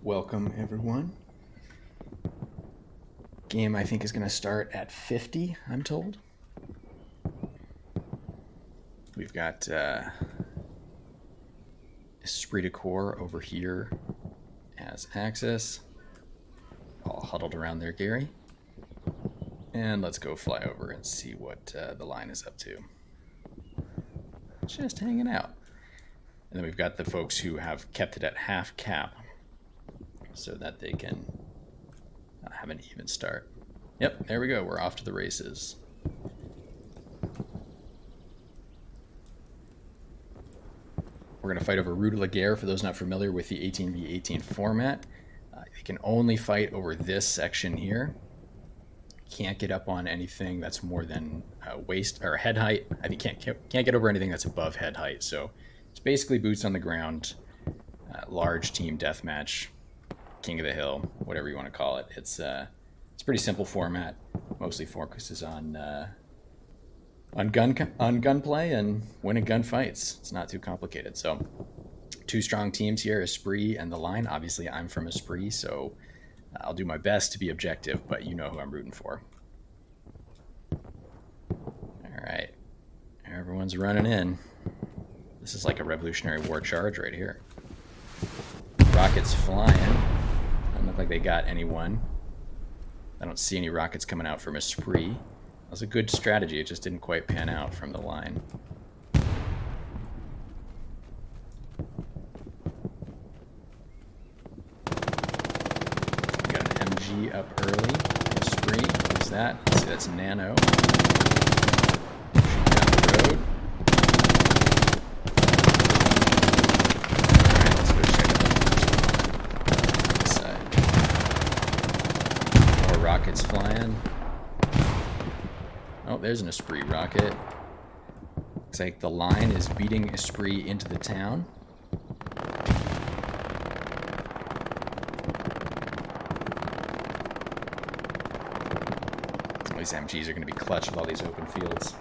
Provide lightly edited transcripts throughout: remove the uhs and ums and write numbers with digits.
Welcome, everyone. Game, I think, is going to start at 50, I'm told. We've got Esprit de Corps over here as access. All huddled around there, Gary. And let's go fly over and see what the line is up to. Just hanging out. And then we've got the folks who have kept it at half cap so that they can have an even start. Yep, there we go. We're off to the races. We're going to fight over Rue de la Guerre. For those not familiar with the 18v18 format, you can only fight over this section here. Can't get up on anything that's more than waist or head height. I think can't get over anything that's above head height. So it's basically boots on the ground, large team deathmatch, king of the hill, whatever you want to call it. It's a pretty simple format. Mostly focuses on gunplay and winning gunfights. It's not too complicated. So two strong teams here, Esprit and the line. Obviously, I'm from Esprit, so I'll do my best to be objective, but you know who I'm rooting for. All right. Everyone's running in. This is like a Revolutionary War charge right here. Rockets flying. Doesn't look like they got anyone. I don't see any rockets coming out from Esprit. That was a good strategy. It just didn't quite pan out from the line. Got an MG up early. Esprit. Who's that? Let's see, that's Nano. Shooting down the road. Alright, let's go check out this side. More rockets flying. Oh, there's an Esprit rocket. Looks like the line is beating Esprit into the town. These MGs are going to be clutch with all these open fields.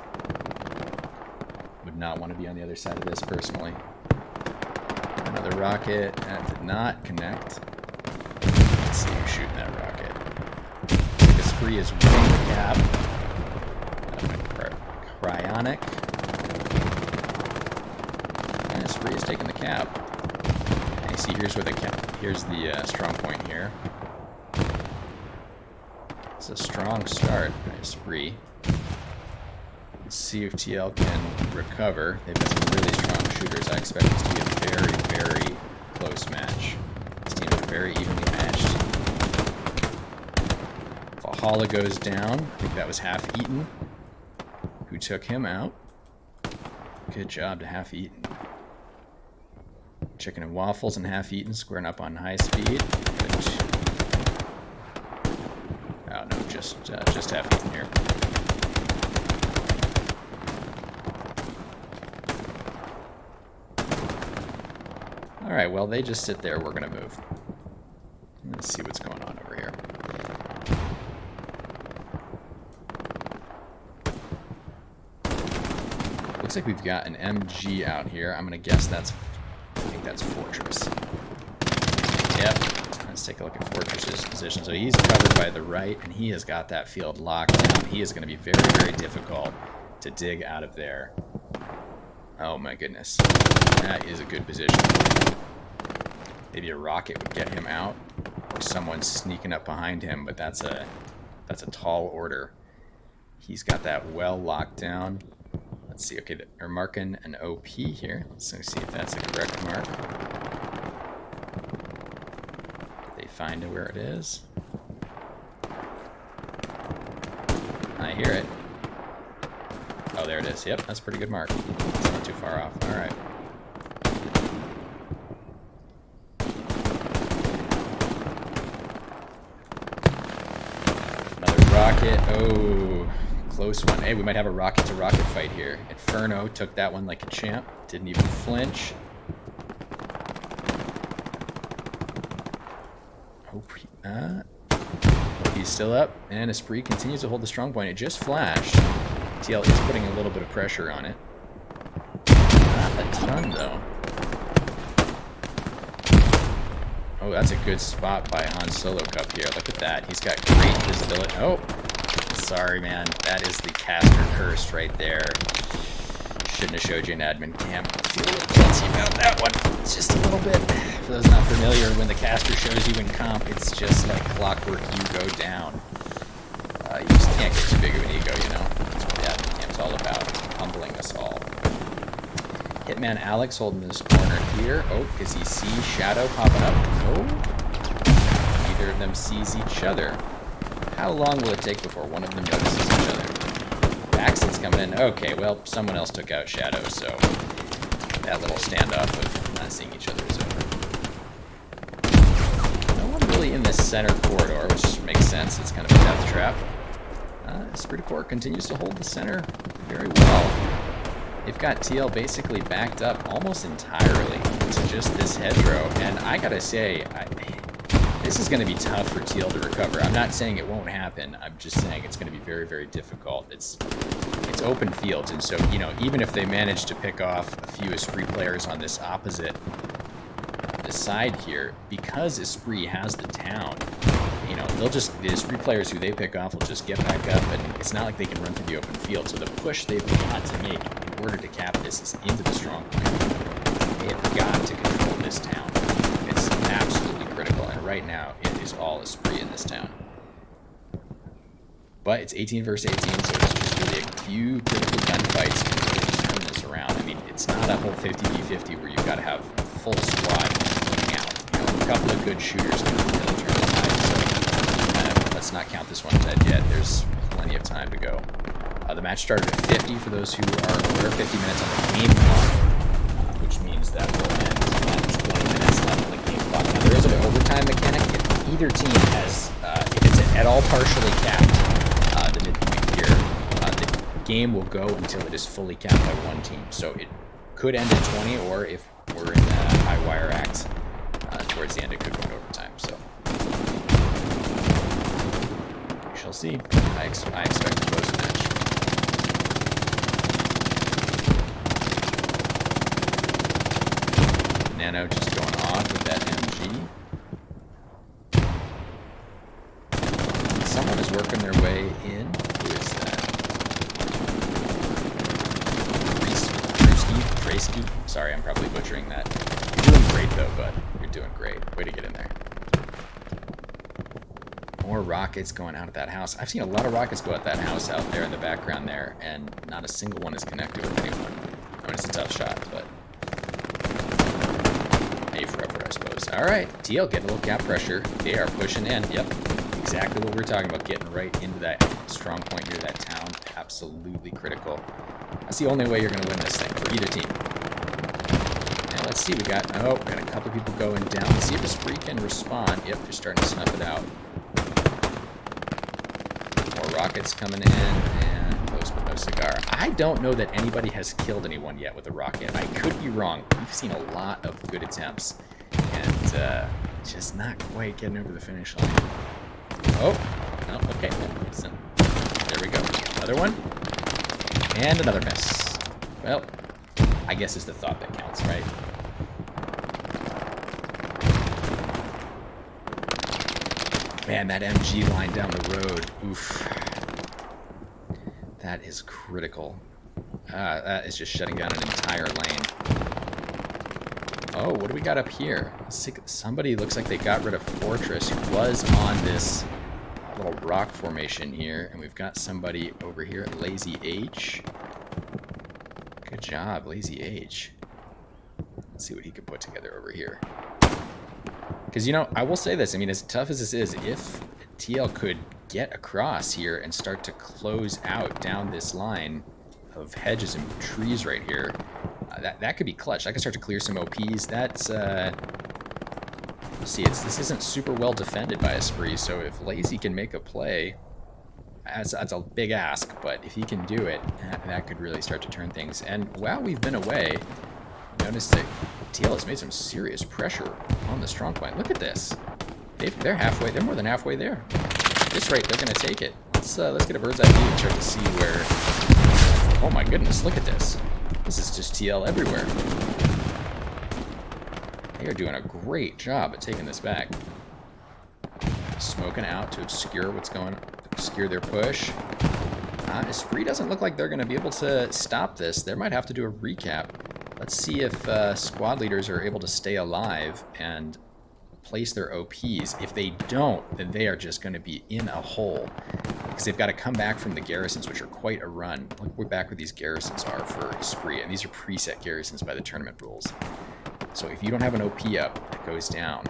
Would not want to be on the other side of this personally. Another rocket. That did not connect. Let's see who's shooting that rocket. Esprit is winning the cap. Cryonic. And Esprit is taking the cap. And you see, here's where here's the strong point here. It's a strong start by Esprit. Let's see if TL can recover. They've got some really strong shooters. I expect this to be a very, very close match. This team is very evenly matched. Valhalla goes down. I think that was Half Eaten who took him out. Good job to Half Eaten. Chicken and Waffles and Half Eaten squaring up on high speed. Oh no, just Half Eaten here. All right, well, they just sit there. We're gonna move. Let's see what's going on over here. Looks like we've got an MG out here. I'm gonna guess I think that's Fortress. Yep. Let's take a look at Fortress's position. So he's covered by the right, and he has got that field locked down. He is gonna be very, very difficult to dig out of there. Oh my goodness. That is a good position. Maybe a rocket would get him out, or someone sneaking up behind him, but that's a tall order. He's got that well locked down. Let's see, okay, they're marking an OP here. Let's see if that's a correct mark. Did they find where it is? I hear it. Oh, there it is. Yep, that's a pretty good mark. It's not too far off. All right. Another rocket. Oh. Close one. Hey, we might have a rocket-to-rocket fight here. Inferno took that one like a champ. Didn't even flinch. He's still up. And Esprit continues to hold the strong point. It just flashed. TL is putting a little bit of pressure on it. Not a ton, though. Oh, that's a good spot by Han Solo Cup here. Look at that. He's got great visibility. Oh, sorry, man. That is the caster curse right there. Shouldn't have showed you an admin cam. Feel a little guilty about that one. It's just a little bit. For those not familiar, when the caster shows you in comp, it's just like clockwork. You go down. You just can't get too big of an ego, you know? That's what the admin cam's all about. Humbling us all. Hitman Alex holding this corner here. Oh, does he see Shadow popping up? No. Neither of them sees each other. How long will it take before one of them notices each other? Baxton's coming in. Okay, well, someone else took out Shadow, so that little standoff of not seeing each other is over. No one really in this center corridor, which makes sense. It's kind of a death trap. Esprit de Corps continues to hold the center very well. They've got TL basically backed up almost entirely to just this hedgerow, and I gotta say, this is going to be tough for TL to recover. I'm not saying it won't happen. I'm just saying it's going to be very, very difficult. It's open fields, and so, you know, even if they manage to pick off a few Esprit players on this opposite side here, because Esprit has the town, you know, the Esprit players who they pick off will just get back up, and it's not like they can run through the open field. So the push they've got to make in order to cap this is into the strong point. They have got to control this town. It's absolutely critical, and right now it is all Esprit in this town. But it's 18 versus 18, so it's just really a few critical gunfights to really just turn this around. I mean, it's not a whole 50v50 where you've got to have a full squad looking out. You know, a couple of good shooters can really turn the tide, so let's not count this one dead yet. There's plenty of time to go. The match started at 50 for those who are aware, 50 minutes on the game clock, which means that will end at 20 minutes left on the game clock. Now, there is an overtime mechanic. If either team has, if it's at all partially capped, the midpoint here, the game will go until it is fully capped by one team. So it could end at 20, or if we're in a high wire act towards the end, it could go to overtime. So we shall see. I expect a close match. Nano just going off with that MG. Someone is working their way in. Who is that? Traski? Sorry, I'm probably butchering that. You're doing great though, bud. You're doing great. Way to get in there. More rockets going out of that house. I've seen a lot of rockets go out that house out there in the background there, and not a single one is connected with anyone. I mean, it's a tough shot, but A forever, I suppose. All right, TL getting a little cap pressure. They are pushing in. Yep. Exactly what we were talking about, getting right into that strong point near that town. Absolutely critical. That's the only way you're going to win this thing for either team. Now let's see, we got a couple people going down. Let's see if Esprit can respond. Yep, they're starting to snuff it out. More rockets coming in, and close but no cigar. I don't know that anybody has killed anyone yet with a rocket. I could be wrong. We've seen a lot of good attempts, and just not quite getting over the finish line. Oh, no, okay. Listen. There we go. Another one. And another miss. Well, I guess it's the thought that counts, right? Man, that MG line down the road. Oof. That is critical. That is just shutting down an entire lane. Oh, what do we got up here? Somebody looks like they got rid of Fortress, who was on this little rock formation here, and we've got somebody over here at Lazy H. Good job, Lazy H. Let's see what he could put together over here. Because, you know, I will say this, I mean, as tough as this is, if TL could get across here and start to close out down this line of hedges and trees right here, that could be clutch. I could start to clear some OPs. That's, see, this isn't super well defended by Esprit, so if Lazy can make a play, that's a big ask, but if he can do it, that could really start to turn things. And while we've been away, notice that TL has made some serious pressure on the strong point. Look at this. They're halfway. They're more than halfway there. At this rate, they're going to take it. Let's get a bird's eye view and start to see where... Oh my goodness, look at this. This is just TL everywhere. They are doing a great job at taking this back. Smoking out to obscure obscure their push. ESPT doesn't look like they're going to be able to stop this. They might have to do a recap. Let's see if squad leaders are able to stay alive and place their OPs. If they don't, then they are just going to be in a hole. Because they've got to come back from the garrisons, which are quite a run. Look, we're back where these garrisons are for ESPT, and these are preset garrisons by the tournament rules. So if you don't have an OP up that goes down,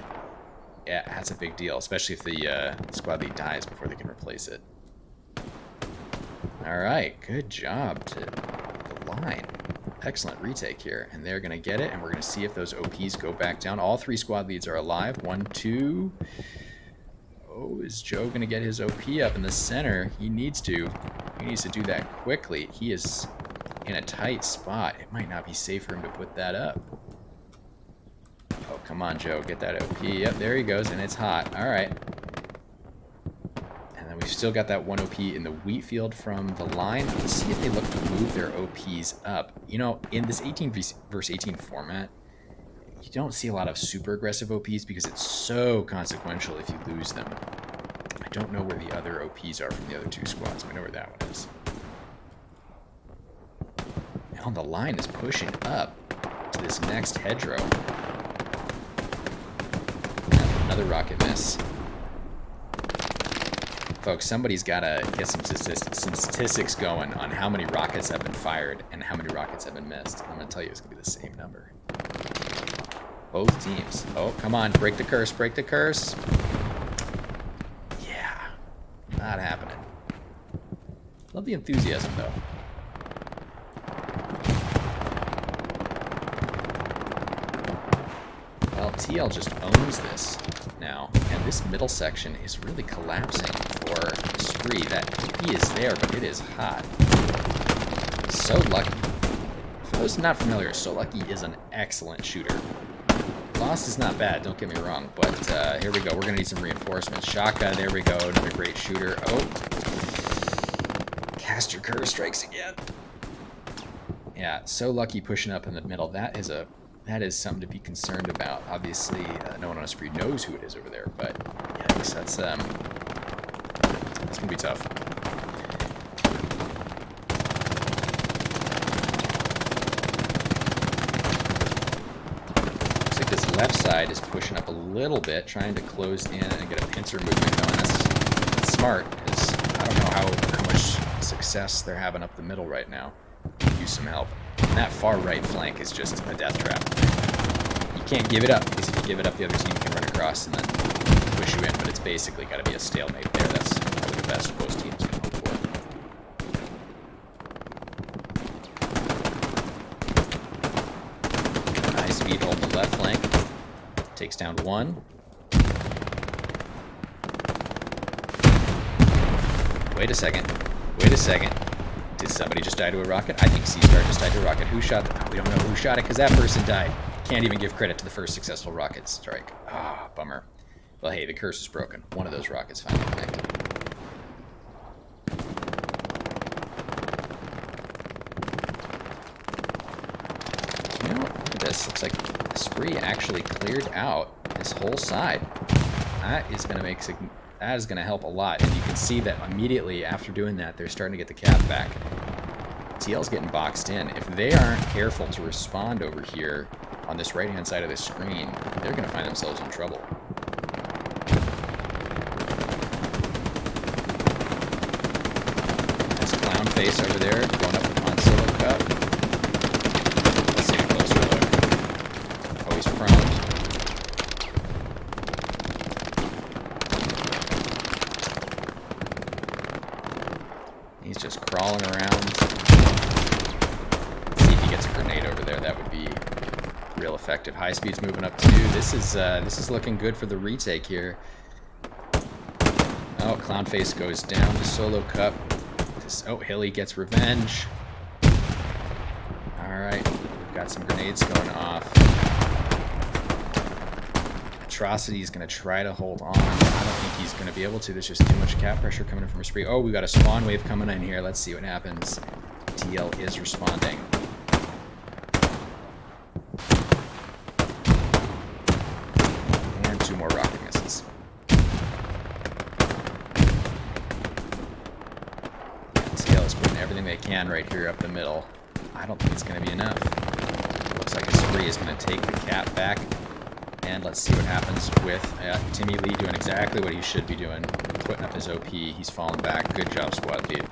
yeah, that's a big deal, especially if the squad lead dies before they can replace it. All right, good job to the line. Excellent retake here, and they're going to get it, and we're going to see if those OPs go back down. All 3 squad leads are alive. 1, 2. Oh, is Joe going to get his OP up in the center? He needs to. He needs to do that quickly. He is in a tight spot. It might not be safe for him to put that up. Oh, come on, Joe. Get that OP. Yep, there he goes, and it's hot. All right. And then we've still got that 1 OP in the wheat field from the line. Let's see if they look to move their OPs up. You know, in this 18 versus 18 format, you don't see a lot of super aggressive OPs because it's so consequential if you lose them. I don't know where the other OPs are from the other 2 squads. We know where that one is. Now the line is pushing up to this next hedgerow. Another rocket miss. Folks, somebody's got to get some statistics going on how many rockets have been fired and how many rockets have been missed. I'm going to tell you it's going to be the same number. Both teams. Oh, come on. Break the curse. Break the curse. Yeah. Not happening. Love the enthusiasm, though. Well, TL just owns this now. And this middle section is really collapsing for ESPT. That he is there, but it is hot. So Lucky. For those not familiar, So Lucky is an excellent shooter. Lost is not bad, don't get me wrong, but here we go. We're going to need some reinforcements. Shaka, there we go. Another great shooter. Oh. Caster Curse strikes again. Yeah, So Lucky pushing up in the middle. That is something to be concerned about. Obviously, no one on ESPT knows who it is over there, but yikes, that's going to be tough. Left side is pushing up a little bit, trying to close in and get a pincer movement going. That's smart, because I don't know how much success they're having up the middle right now. Use some help. And that far right flank is just a death trap. You can't give it up, because if you give it up, the other team can run across and then push you in, but it's basically got to be a stalemate there. That's probably the best both teams can hope for. High speed hold the left flank. Takes down 1. Wait a second. Wait a second. Did somebody just die to a rocket? I think C-Star just died to a rocket. Who shot that? We don't know who shot it because that person died. Can't even give credit to the first successful rocket strike. Ah, bummer. Well, hey, the curse is broken. One of those rockets finally connected. You know, look at this. Looks like ESPT actually cleared out this whole side. That is going to help a lot, and you can see that immediately after doing that, they're starting to get the cap back. TL's getting boxed in. If they aren't careful to respond over here on this right-hand side of the screen, they're going to find themselves in trouble. Nice clown face over there, going up on solo cup. Let's take a closer look. Oh, he's prone. He's just crawling around. Let's see if he gets a grenade over there. That would be real effective. High speed's moving up too. This is looking good for the retake here. Oh, clown face goes down to solo cup. Oh, Hilly gets revenge. All right, we've got some grenades going off. Atrocity is going to try to hold on. I don't think he's going to be able to. There's just too much cap pressure coming in from ESPT. Oh, we got a spawn wave coming in here. Let's see what happens. TL is responding. 2 more rocket missiles. TL is putting everything they can right here up the middle. I don't think it's going to be enough. Looks like ESPT is going to take the cap back. And let's see what happens with Timmy Lee doing exactly what he should be doing. Putting up his OP. He's falling back. Good job, squad lead.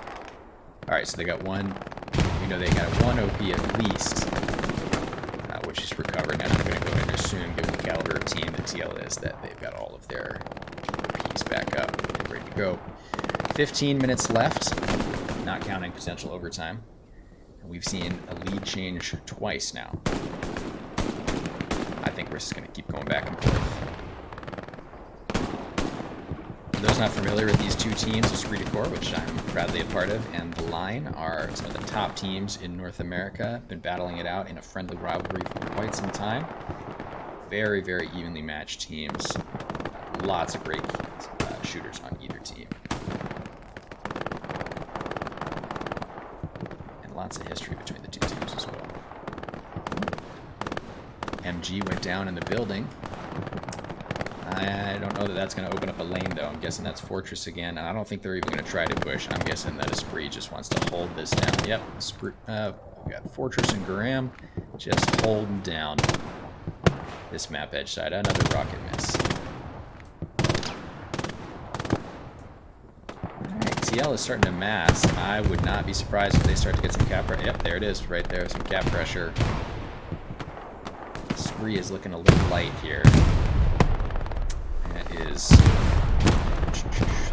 Alright, so they got one. We know they got 1 OP at least. Which is recovering. And I'm going to go in soon, given the caliber of team that TL is, that they've got all of their OPs back up. They're ready to go. 15 minutes left. Not counting potential overtime. And we've seen a lead change twice now. I think we're just going to keep going back and forth. For those not familiar with these two teams, Esprit de Corps, which I'm proudly a part of, and The Line are some of the top teams in North America. Been battling it out in a friendly rivalry for quite some time. Very, very evenly matched teams. Lots of great shooters on either team. And lots of history between the two teams as well. MG went down in the building. I don't know that that's going to open up a lane, though. I'm guessing that's Fortress again. And I don't think they're even going to try to push. I'm guessing that Esprit just wants to hold this down. Yep, we got Fortress and Graham just holding down this map edge side. Another rocket miss. Alright, TL is starting to mass. I would not be surprised if they start to get some cap pressure. Yep, there it is, right there, some cap pressure. Esprit is looking a little light here. That is,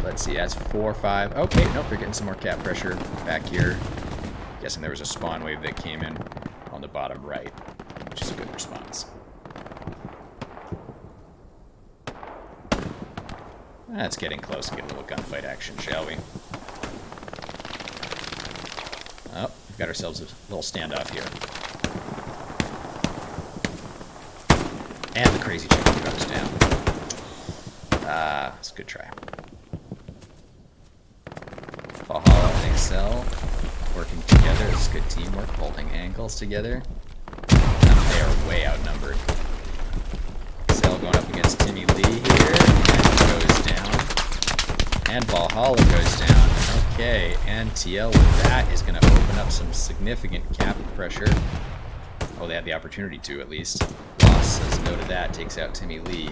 let's see, that's 4, 5. Okay, nope, we're getting some more cap pressure back here. Guessing there was a spawn wave that came in on the bottom right, which is a good response. That's getting close to getting a little gunfight action, shall we? Oh, we've got ourselves a little standoff here. And the crazy chicken goes down. It's a good try. Valhalla and Excel working together. It's good teamwork, holding angles together. They are way outnumbered. Excel going up against Timmy Lee here. And goes down. And Valhalla goes down. Okay, and TL with that is going to open up some significant cap pressure. Oh, they had the opportunity to, at least. Loss, as noted that, takes out Timmy Lee.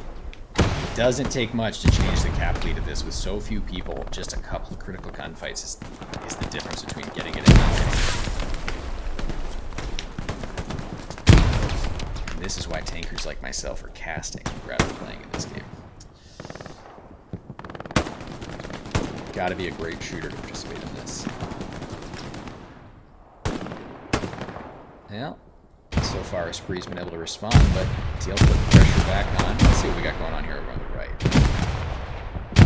It doesn't take much to change the cap lead of this. With so few people, just a couple of critical gunfights is the difference between getting it and not getting it. And this is why tankers like myself are casting rather than playing in this game. Gotta be a great shooter to participate in this. Well, so far Esprit's been able to respond, but TL's putting pressure back on. Let's see what we got going on here over on the right.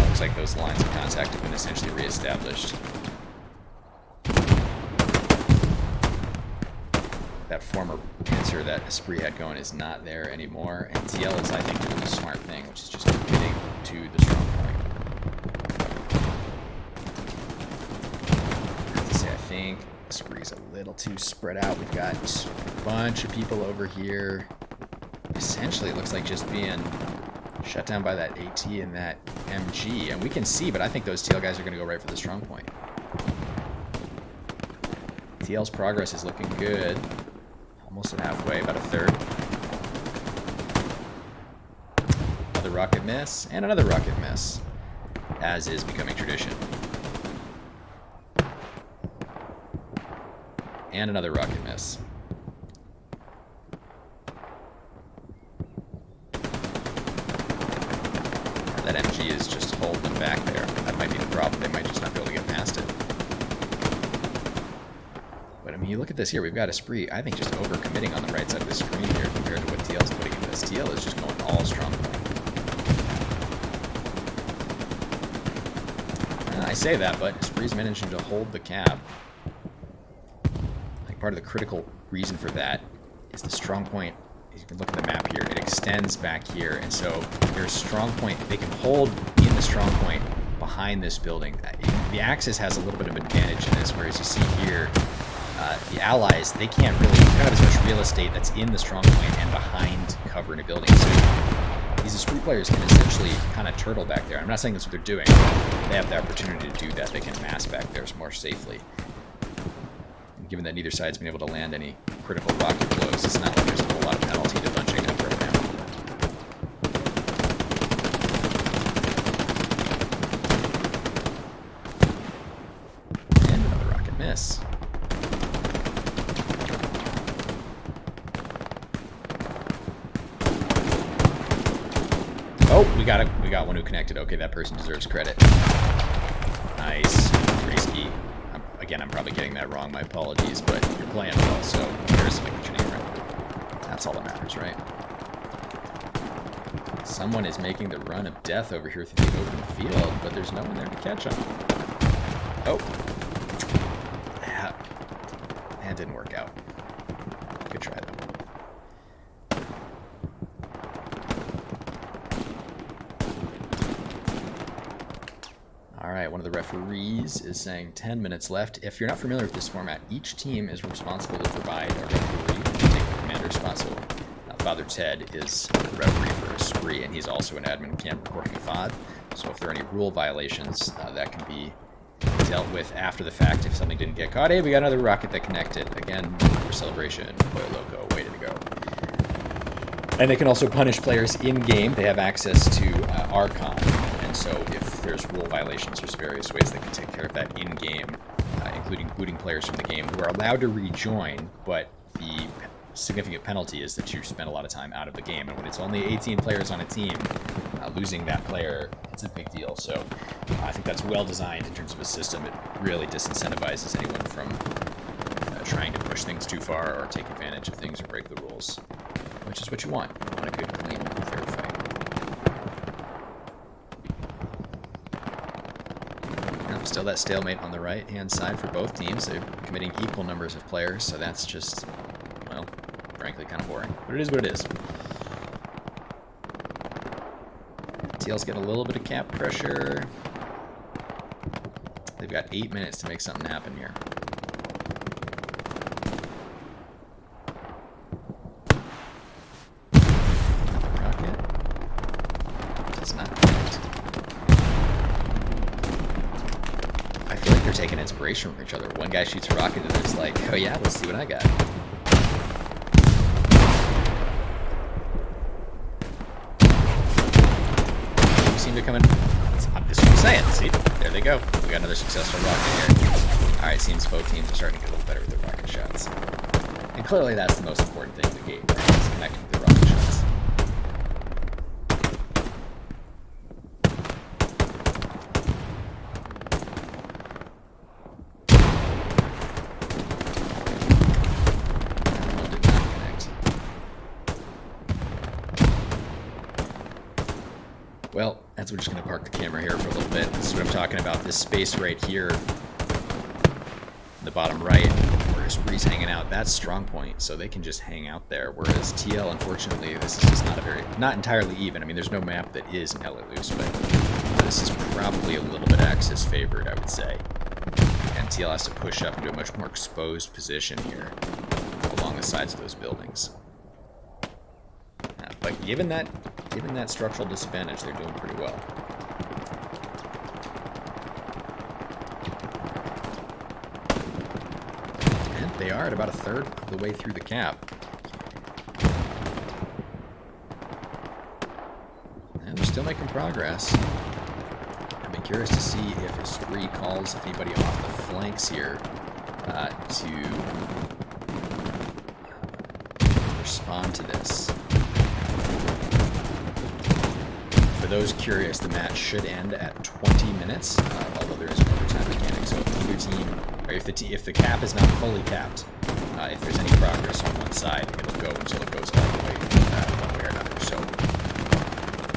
Looks like those lines of contact have been essentially reestablished. That former pincer that Esprit had going is not there anymore, and TL is, I think, doing the smart thing, which is just committing to the strong point. I have to say, I think Esprit's a little too spread out. We've got a bunch of people over here. Essentially, it looks like just being shut down by that AT and that MG. And we can see, but I think those TL guys are going to go right for the strong point. TL's progress is looking good. Almost at halfway, about a third. Another rocket miss, and another rocket miss, as is becoming tradition. And another rocket miss. That MG is just holding them back there. That might be the problem. They might just not be able to get past it. But I mean, you look at this here. We've got Esprit, I think, just over-committing on the right side of the screen here compared to what TL's putting into this. TL is just going all strong point. I say that, but Esprit's managing to hold the cab. Part of the critical reason for that is the strong point. You can look at the map here. It extends back here, and so there's strong point. They can hold in the strong point behind this building. The Axis has a little bit of advantage in this, whereas you see here, the Allies, they can't really have as much real estate that's in the strong point and behind cover in a building. So these Esprit players can essentially kind of turtle back there. I'm not saying that's what they're doing. They have the opportunity to do that. They can mass back theirs more safely. And given that neither side's been able to land any critical rocket blows, it's not like there's a whole lot of penalty to bunching up right now. And another rocket miss. Oh, we got one who connected. Okay, that person deserves credit. Nice. Risky. Again, I'm probably getting that wrong. My apologies, but you're playing well, so who cares if I get your name right? That's all that matters, right? Someone is making the run of death over here through the open field, but there's no one there to catch him. Oh. That didn't work out. Good try, though. Alright, one of the referees is saying 10 minutes left. If you're not familiar with this format, each team is responsible to provide a referee to take the commander spot. So Father Ted is the referee for Esprit, and he's also an admin camp recording a VOD. So if there are any rule violations, that can be dealt with after the fact if something didn't get caught. Hey, we got another rocket that connected. Again, for celebration. Boy Loco, way to go. And they can also punish players in-game. They have access to Archon. And so if there's rule violations, there's various ways they can take care of that in-game, including booting players from the game who are allowed to rejoin, but the significant penalty is that you spend a lot of time out of the game. And when it's only 18 players on a team, losing that player, it's a big deal. So I think that's well designed in terms of a system. It really disincentivizes anyone from trying to push things too far or take advantage of things or break the rules, which is what you want. You want a good, clean, fair fight. Still that stalemate on the right-hand side for both teams. They're committing equal numbers of players, so that's just, well, frankly, kind of boring. But it is what it is. TL's getting a little bit of cap pressure. They've got 8 minutes to make something happen here. Rocket. Does not connect. I feel like they're taking inspiration from each other. One guy shoots a rocket and it's like, oh yeah, let's see what I got. You seem to come in. This is what I'm saying. See, there they go. We got another successful rocket here. All right, seems both teams are starting to get a little better with their rocket shots. And clearly that's the most important thing in the game, right? Is connecting with the rocket shots. Well, that's we're just going to park the camera here for a little bit. This is what I'm talking about. This space right here, the bottom right, where Esprit's hanging out, that's strong point, so they can just hang out there. Whereas TL, unfortunately, this is just not entirely even. I mean, there's no map that is entirely loose, but this is probably a little bit axis favored, I would say. And TL has to push up into a much more exposed position here along the sides of those buildings. But given that structural disadvantage, they're doing pretty well. And they are at about a third of the way through the cap. And they're still making progress. I'd be curious to see if Esprit calls anybody off the flanks here to respond to this. For those curious, the match should end at 20 minutes, although there is an overtime mechanic. So if either team, or if the cap is not fully capped, if there's any progress on one side, it'll go until it goes all the way one way or another. So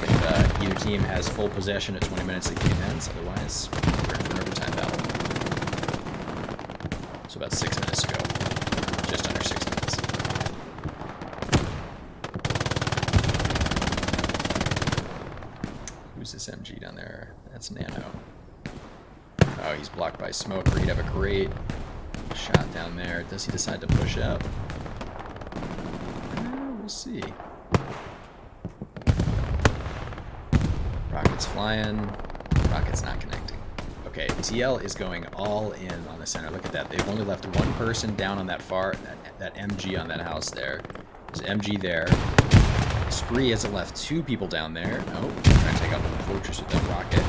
if either team has full possession at 20 minutes, the game ends. Otherwise, we're in for an overtime battle. So about 6 minutes to go, just under 6 minutes. Who's this MG down there? That's Nano. Oh, he's blocked by smoke. He'd have a great shot down there. Does he decide to push up? We'll see. Rocket's flying. Rocket's not connecting. Okay, TL is going all in on the center. Look at that. They've only left one person down on that that MG on that house there. There's MG there. Spree hasn't left two people down there. Oh, trying to take out the fortress with that rocket.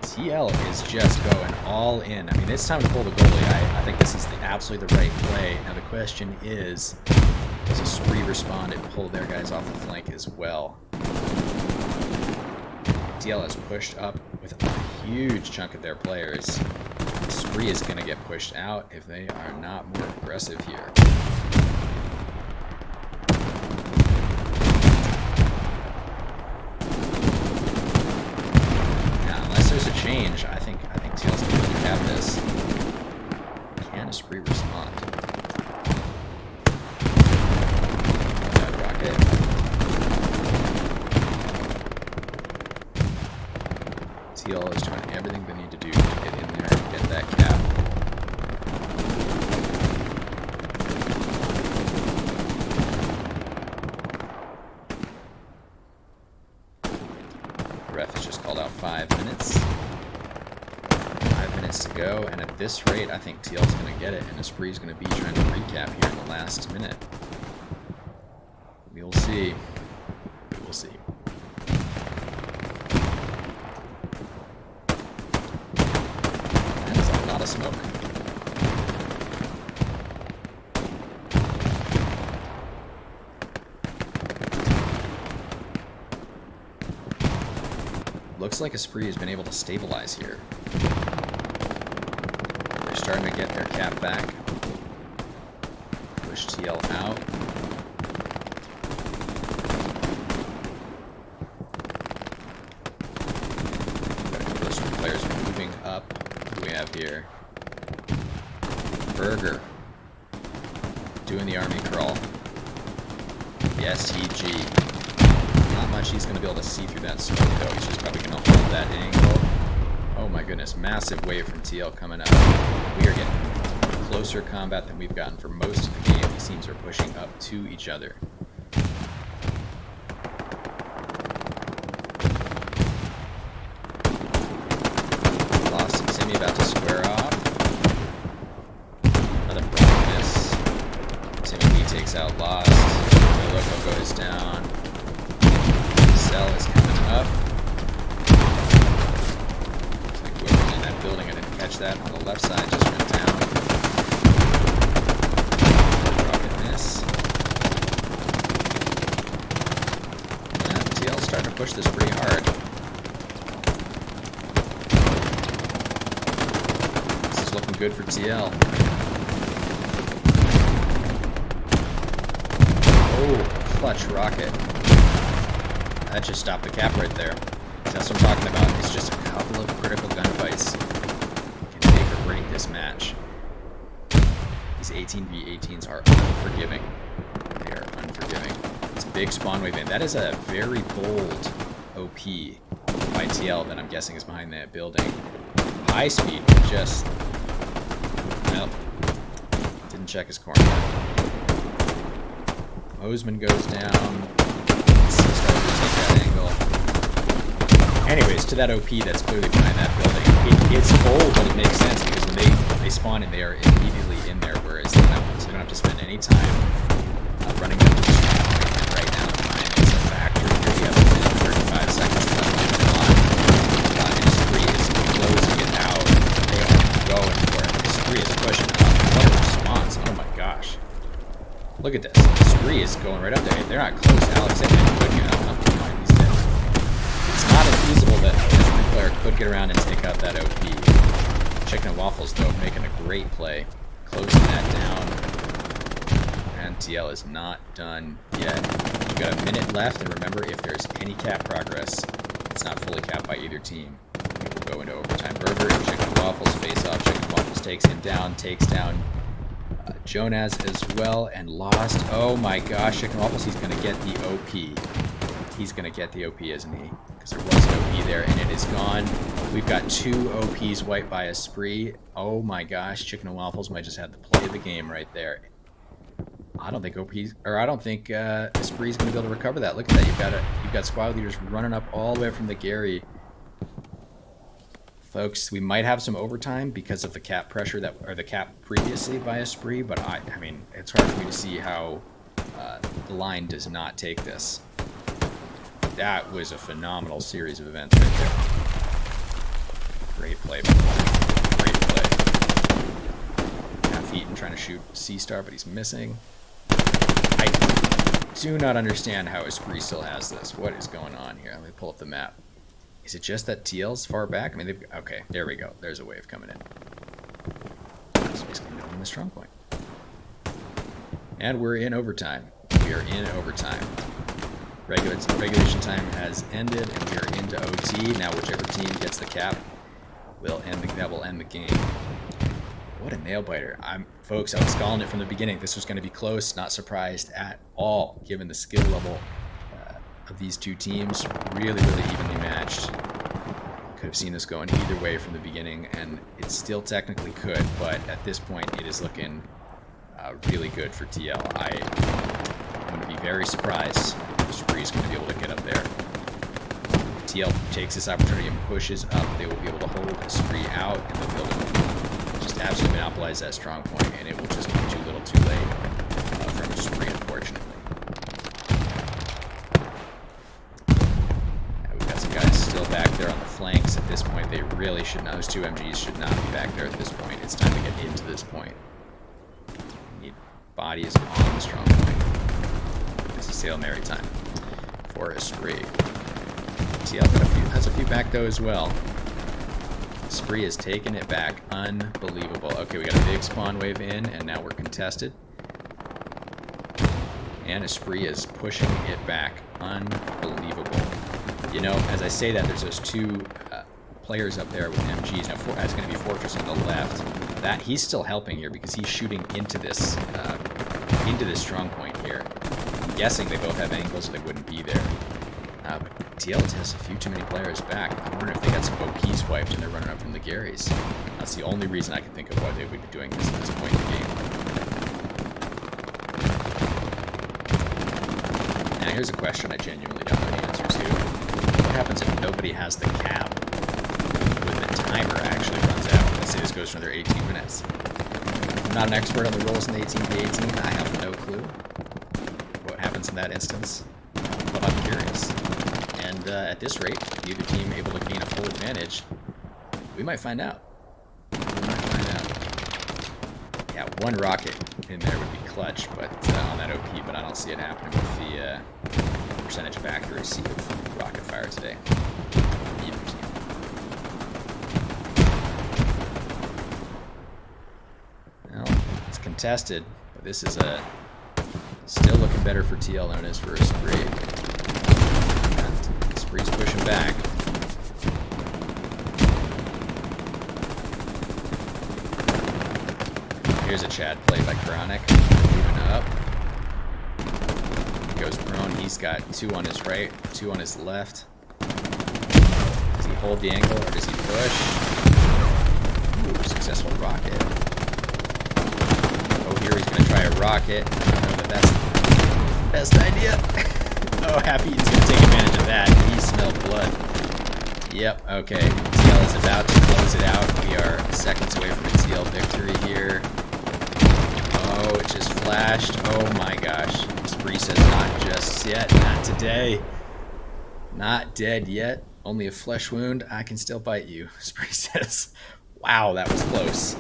TL is just going all in. I mean, it's time to pull the goalie. I think this is absolutely the right play. Now the question is, does a Spree respond and pull their guys off the flank as well? TL has pushed up with a huge chunk of their players. Spree is going to get pushed out if they are not more aggressive here. Now, unless there's a change, I think TL's going to have this. Can a Spree respond? That rocket. TL is trying everything they need to do to get in there and get that cap. The ref has just called out 5 minutes. 5 minutes to go, and at this rate, I think TL's going to get it, and the Spree's going to be trying to recap here in the last minute. We'll see. We'll see. Of smoke. Looks like a Spree has been able to stabilize here. They're starting to get their cap back. Push TL out. Those players moving up. What do we have here? Burger doing the army crawl. The STG. Not much he's going to be able to see through that smoke, though. He's just probably going to hold that angle. Oh my goodness, massive wave from TL coming up. We are getting closer combat than we've gotten for most of the game. These teams are pushing up to each other. Lost and Simi about to square off. Takes out Lost. The logo goes down. Cell is coming up. Looks like whoever's in that building, I didn't catch that on the left side, just went down. Rocket miss. And TL's starting to push this pretty hard. This is looking good for TL. Oh, clutch rocket. That just stopped the cap right there. That's what I'm talking about. It's just a couple of critical gunfights can make or break this match. These 18v18s are unforgiving. They are unforgiving. It's a big spawn wave in. That is a very bold OP by TL that I'm guessing is behind that building. High speed, just... Well, didn't check his corner. Mosman goes down. Starting to take that angle. Anyways, to that OP that's clearly behind that building. It's bold, but it makes sense because when they spawn in, they are immediately in there, whereas they don't have to spend any time running up to the spawn right now. Time is a factor here. We have a minute 35 seconds left on the clock. Spree is closing it out. They are going for it. Spree is pushing up. What a response. Oh my gosh. Look at this. Spree is going right up there. If they're not close, Alex could get out. He's dead. It's not infeasible that this player could get around and take out that OP. Chicken and Waffles, though, making a great play. Closing that down. And TL is not done yet. We've got a minute left, and remember, if there's any cap progress, it's not fully capped by either team. It will go into overtime. Burger and Chicken and Waffles face off. Chicken and Waffles takes him down, takes down Jonas as well, and Lost. Oh my gosh, Chicken Waffles, he's going to get the OP. He's going to get the OP, isn't he? Because there was an OP there, and it is gone. We've got 2 OPs wiped by a Spree. Oh my gosh, Chicken and Waffles might just have the play of the game right there. I don't think a Spree's going to be able to recover that. Look at that. You've got squad leaders running up all the way from the Gary Folks, we might have some overtime because of the cap pressure or the cap previously by Esprit, but I mean, it's hard for me to see how the line does not take this. That was a phenomenal series of events right there. Great play. Great play. Half Eaton trying to shoot C-Star, but he's missing. I do not understand how Esprit still has this. What is going on here? Let me pull up the map. Is it just that TL's far back? I mean, okay, there we go. There's a wave coming in. It's basically knowing the strong point. And we're in overtime. We are in overtime. Regulation time has ended, and we are into OT. Now, whichever team gets the cap will end the game. What a nail biter! Folks, I was calling it from the beginning. This was going to be close. Not surprised at all, given the skill level of these two teams. Really, really evenly matched. Could have seen this going either way from the beginning, and it still technically could. But at this point, it is looking really good for TL. I'm going to be very surprised if Esprit's going to be able to get up there. If TL takes this opportunity and pushes up, they will be able to hold Esprit out, and they'll be able to just absolutely monopolize that strong point, and it will just be too little too late from Esprit, unfortunately. Yeah, we've got some guys still back there on the flanks. At this point, they really should not, those two MGs should not be back there at this point. It's time to get into this point. Body is on the strong point. This is Hail Mary time for Esprit. TL has a few back though as well. Esprit has taken it back. Unbelievable. Okay, we got a big spawn wave in, and now we're contested. And Esprit is pushing it back. Unbelievable. You know, as I say that, there's those two players up there with MGs. Now, that's going to be Fortress on the left. That he's still helping here because he's shooting into this strong point here. I'm guessing they both have angles, or they wouldn't be there. But TL has a few too many players back. I wonder if they got some OP swiped and they're running up from the Garys. That's the only reason I can think of why they would be doing this at this point in the game. Now, here's a question I genuinely don't know the answer to. What happens if nobody has the cap when the timer actually runs out? Let's say this goes for another 18 minutes. I'm not an expert on the rules in the 18v18. I have no clue what happens in that instance, but I'm curious. And at this rate, either team able to gain a full advantage, we might find out. Yeah, one rocket in there would be clutch, but on that OP, but I don't see it happening with the percentage of accuracy of rocket fire today. Either team. Well, it's contested, but this is still looking better for TL than it is for Esprit. Esprit's pushing back. Here's a Chad play by Chronic. Moving up. He goes prone. He's got two on his right, two on his left. Does he hold the angle or does he push? Ooh, successful rocket. Oh, here he's going to try a rocket. I don't know that that's the best idea. Oh, Happy Eaton's going to take advantage of that. He smelled blood. Yep, okay. TL is about to close it out. We are seconds away from a TL victory here. Oh, it just flashed. Oh my gosh. Esprit says not just yet. Not today. Not dead yet. Only a flesh wound. I can still bite you. Esprit says, wow, that was close.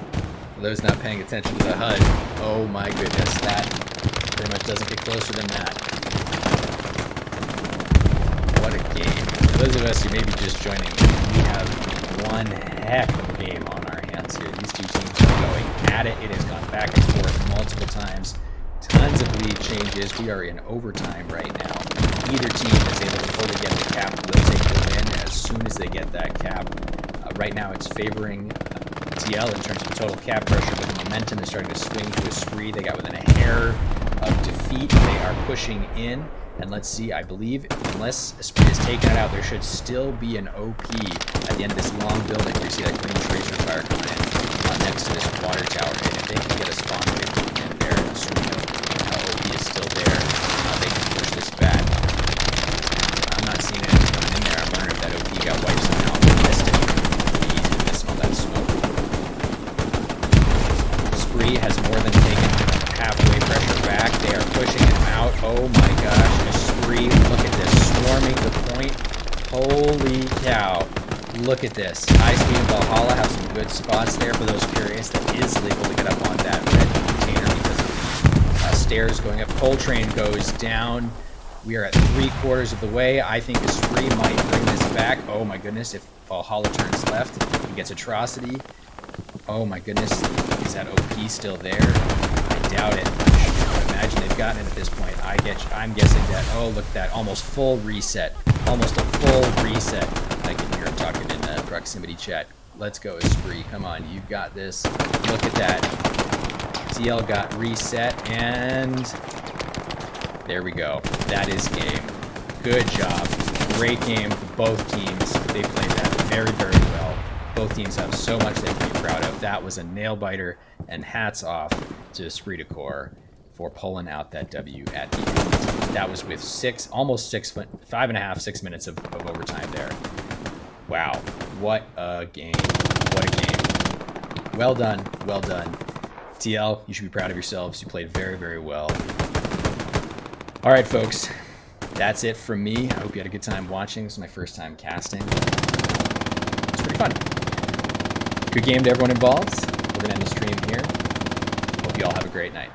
For those not paying attention to the HUD, oh my goodness, that pretty much doesn't get closer than that. What a game. For those of us who may be just joining, we have one heck of a game on our hands here. These two teams are going at it. It has gone back and forth multiple times. Tons of lead changes. We are in overtime right now. Either team is able to fully get the cap will take the win as soon as they get that cap. Right now it's favoring TL in terms of total cap pressure, but the momentum is starting to swing to Esprit. They got within a hair of defeat. They are pushing in. And let's see, I believe, unless Esprit has taken it out, there should still be an OP at the end of this long building where you see that green tracer fire coming in next to this water tower. And if they can get a spawn wave in there, assuming that OP is still there, they can push this back. I'm not seeing anything coming in there. I'm wondering if that OP got wiped somehow. I missed it. Pretty easy to out. Look at this. High Speed and Valhalla have some good spots there for those curious. That is legal to get up on that red container because of the stairs going up. Coltrane goes down. We are at 3/4 of the way. I think Esprit might bring this back. Oh my goodness, if Valhalla turns left, he gets Atrocity. Oh my goodness, is that OP still there? I doubt it. I imagine they've gotten it at this point. I'm guessing that, oh look at that, almost full reset. Almost a full reset. I can hear him talking in the proximity chat. Let's go, Esprit. Come on, you've got this. Look at that. TL got reset, and there we go. That is game. Good job. Great game for both teams. They played that very, very well. Both teams have so much they can be proud of. That was a nail biter, and hats off to Esprit de Corps for pulling out that W at the end. That was with 5.5, 6 minutes of overtime there. Wow, what a game. What a game. Well done, well done. TL, you should be proud of yourselves. You played very, very well. All right, folks, that's it from me. I hope you had a good time watching. This is my first time casting. It's pretty fun. Good game to everyone involved. We're going to end the stream here. Hope you all have a great night.